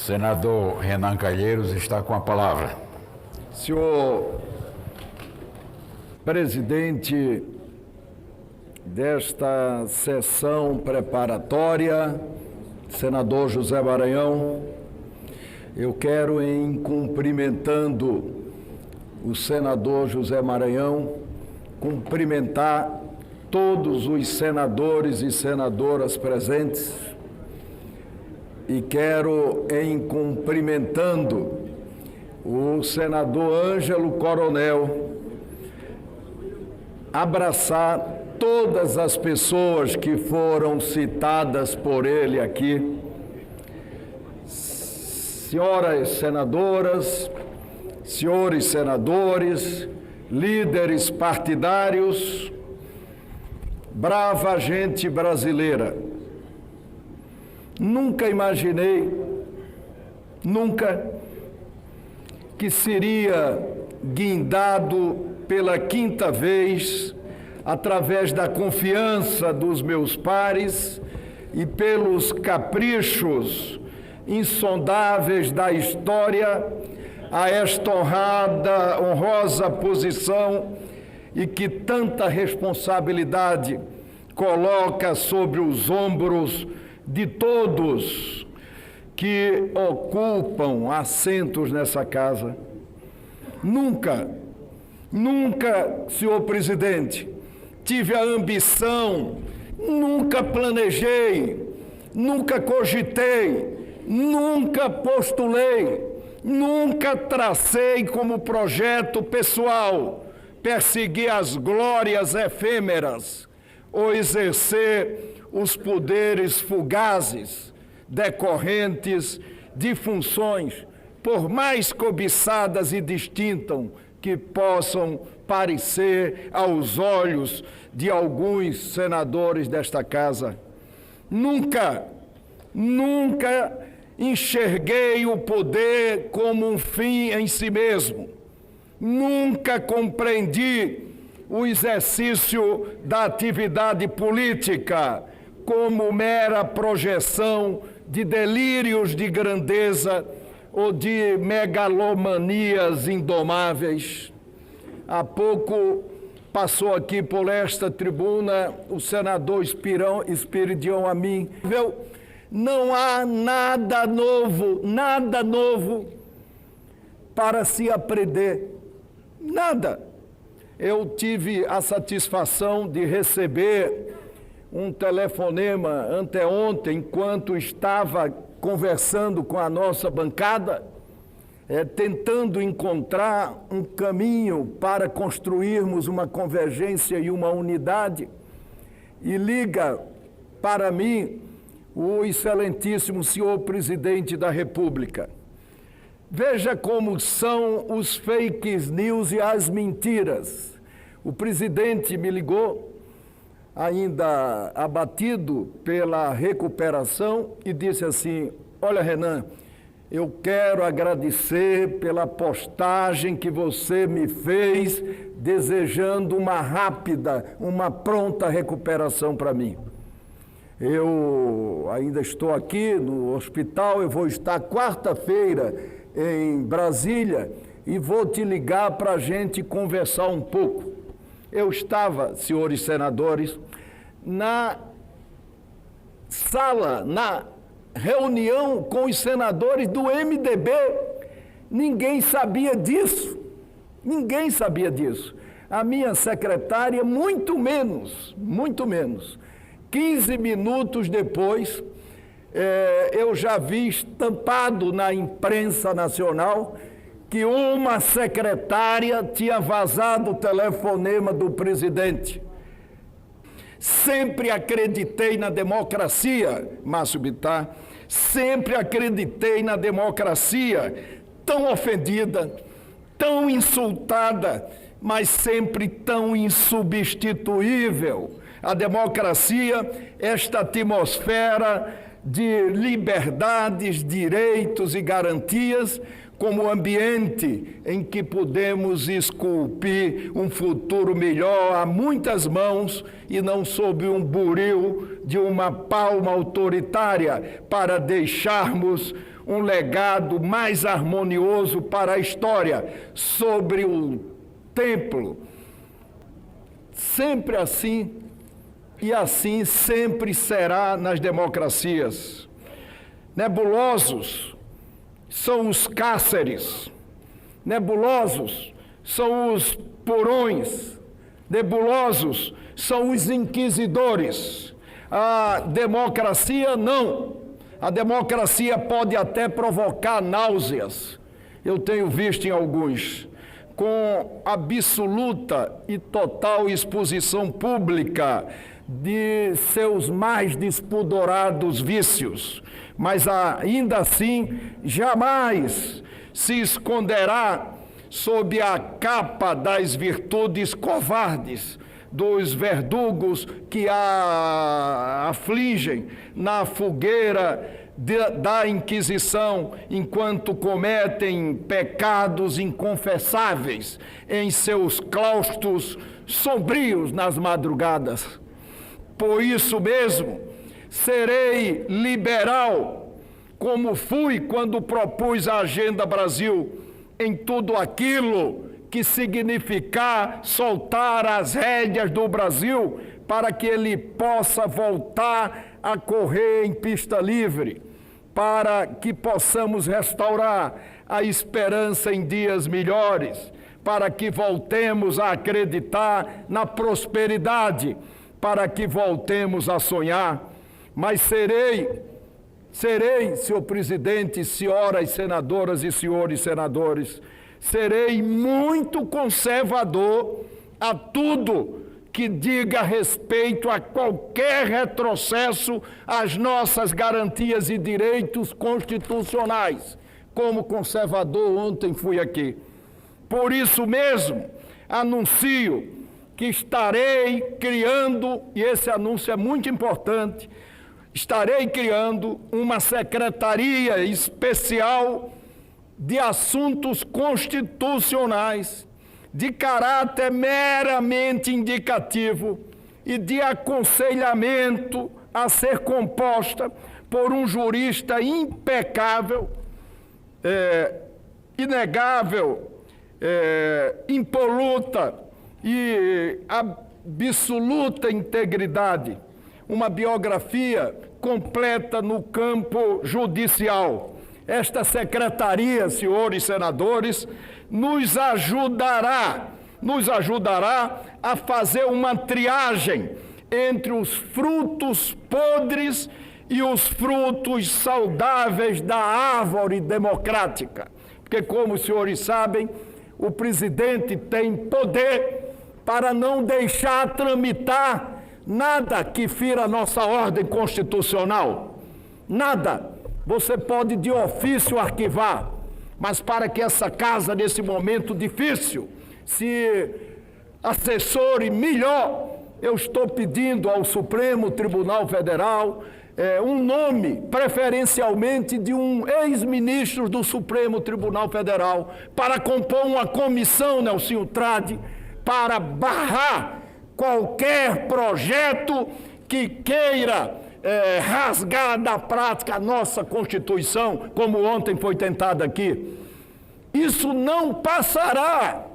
Senador Renan Calheiros está com a palavra. Senhor presidente desta sessão preparatória, senador José Maranhão, eu quero, em cumprimentando o senador José Maranhão, cumprimentar todos os senadores e senadoras presentes e quero, em cumprimentando o senador Ângelo Coronel, abraçar todas as pessoas que foram citadas por ele aqui, senhoras senadoras, senhores senadores, líderes partidários, brava gente brasileira. Nunca imaginei, que seria guindado pela quinta vez, através da confiança dos meus pares e pelos caprichos insondáveis da história, a esta honrosa posição e que tanta responsabilidade coloca sobre os ombros de todos que ocupam assentos nessa casa. Nunca, senhor presidente, tive a ambição, nunca planejei, nunca cogitei, nunca postulei, nunca tracei como projeto pessoal perseguir as glórias efêmeras ou exercer os poderes fugazes decorrentes de funções, por mais cobiçadas e distintas que possam parecer aos olhos de alguns senadores desta casa. Nunca enxerguei o poder como um fim em si mesmo. Nunca compreendi o exercício da atividade política como mera projeção de delírios de grandeza ou de megalomanias indomáveis. Há pouco passou aqui por esta tribuna o senador Espiridião a mim. Não há nada novo para se aprender. Nada. Eu tive a satisfação de receber um telefonema anteontem, enquanto estava conversando com a nossa bancada, tentando encontrar um caminho para construirmos uma convergência e uma unidade, e liga para mim o excelentíssimo senhor presidente da República. Veja como são os fake news e as mentiras. O presidente me ligou, ainda abatido pela recuperação, e disse assim: olha, Renan, eu quero agradecer pela postagem que você me fez, desejando uma rápida, uma pronta recuperação para mim. Eu ainda estou aqui no hospital, eu vou estar quarta-feira em Brasília e vou te ligar para a gente conversar um pouco. Eu estava, senhores senadores, na sala, na reunião com os senadores do MDB. Ninguém sabia disso. A minha secretária, muito menos. 15 minutos depois, eu já vi estampado na imprensa nacional que uma secretária tinha vazado o telefonema do presidente. Sempre acreditei na democracia, Márcio Bittar, sempre acreditei na democracia, tão ofendida, tão insultada, mas sempre tão insubstituível. A democracia, esta atmosfera de liberdades, direitos e garantias, como ambiente em que podemos esculpir um futuro melhor a muitas mãos e não sob um buril de uma palma autoritária, para deixarmos um legado mais harmonioso para a história sobre o templo. Sempre assim, e assim sempre será nas democracias. Nebulosos são os cárceres, nebulosos são os porões, nebulosos são os inquisidores. A democracia não. A democracia pode até provocar náuseas. Eu tenho visto em alguns, com absoluta e total exposição pública de seus mais despudorados vícios, mas ainda assim jamais se esconderá sob a capa das virtudes covardes, dos verdugos que a afligem na fogueira da Inquisição, enquanto cometem pecados inconfessáveis em seus claustros sombrios nas madrugadas. Por isso mesmo, serei liberal, como fui quando propus a Agenda Brasil, em tudo aquilo que significar soltar as rédeas do Brasil para que ele possa voltar a correr em pista livre, para que possamos restaurar a esperança em dias melhores, para que voltemos a acreditar na prosperidade, para que voltemos a sonhar. Mas serei, senhor presidente, senhoras senadoras e senhores senadores, serei muito conservador a tudo que diga respeito a qualquer retrocesso às nossas garantias e direitos constitucionais. Como conservador, ontem fui aqui. Por isso mesmo, anuncio que estarei criando, e esse anúncio é muito importante, estarei criando uma secretaria especial de assuntos constitucionais, de caráter meramente indicativo e de aconselhamento a ser composta por um jurista impecável, inegável, impoluta e absoluta integridade, uma biografia completa no campo judicial. Esta secretaria, senhores senadores, nos ajudará a fazer uma triagem entre os frutos podres e os frutos saudáveis da árvore democrática. Porque, como os senhores sabem, o presidente tem poder para não deixar tramitar nada que fira a nossa ordem constitucional. Nada. Você pode de ofício arquivar, mas para que essa casa, nesse momento difícil, se assessore melhor, eu estou pedindo ao Supremo Tribunal Federal um nome, preferencialmente de um ex-ministro do Supremo Tribunal Federal, para compor uma comissão, Nelsinho Trade, para barrar qualquer projeto que queira rasgar da prática a nossa Constituição, como ontem foi tentado aqui. Isso não passará.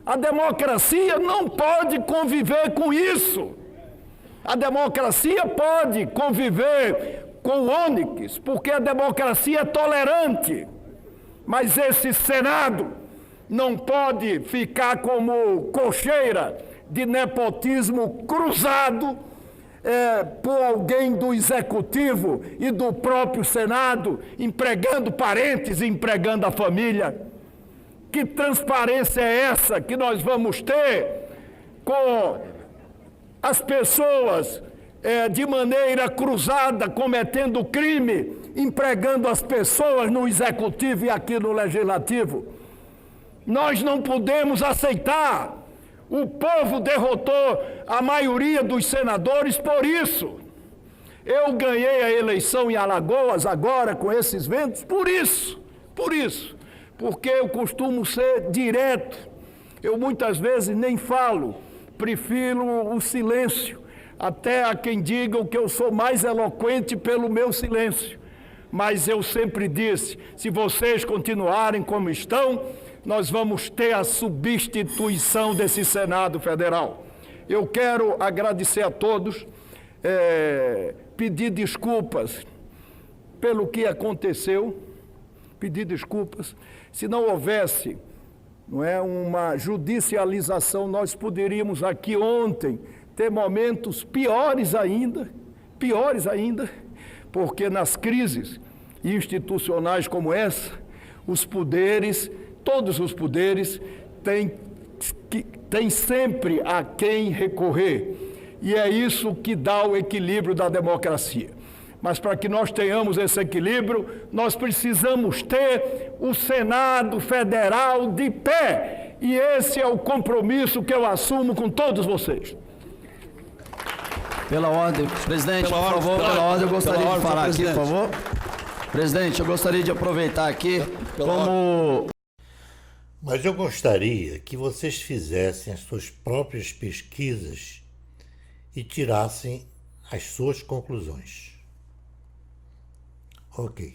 A democracia não pode conviver com isso. A democracia pode conviver com o ônix, porque a democracia é tolerante. Mas esse Senado não pode ficar como cocheira de nepotismo cruzado por alguém do Executivo e do próprio Senado, empregando parentes e empregando a família. Que transparência é essa que nós vamos ter com as pessoas de maneira cruzada, cometendo crime, empregando as pessoas no Executivo e aqui no Legislativo? Nós não podemos aceitar. O povo derrotou a maioria dos senadores por isso. Eu ganhei a eleição em Alagoas agora com esses ventos por isso. Porque eu costumo ser direto. Eu muitas vezes nem falo, prefiro o silêncio. Até há quem diga que eu sou mais eloquente pelo meu silêncio. mas eu sempre disse, se vocês continuarem como estão, nós vamos ter a substituição desse Senado Federal. Eu quero agradecer a todos, pedir desculpas pelo que aconteceu, pedir desculpas. Se não houvesse, não é, uma judicialização, nós poderíamos aqui ontem ter momentos piores ainda, porque nas crises institucionais como essa, os poderes, todos os poderes, têm sempre a quem recorrer. E é isso que dá o equilíbrio da democracia. Mas para que nós tenhamos esse equilíbrio, nós precisamos ter o Senado Federal de pé. E esse é o compromisso que eu assumo com todos vocês. Pela ordem, presidente, por favor, pela ordem, eu gostaria de falar aqui, por favor. Presidente, eu gostaria de aproveitar aqui como... Mas eu gostaria que vocês fizessem as suas próprias pesquisas e tirassem as suas conclusões. Ok.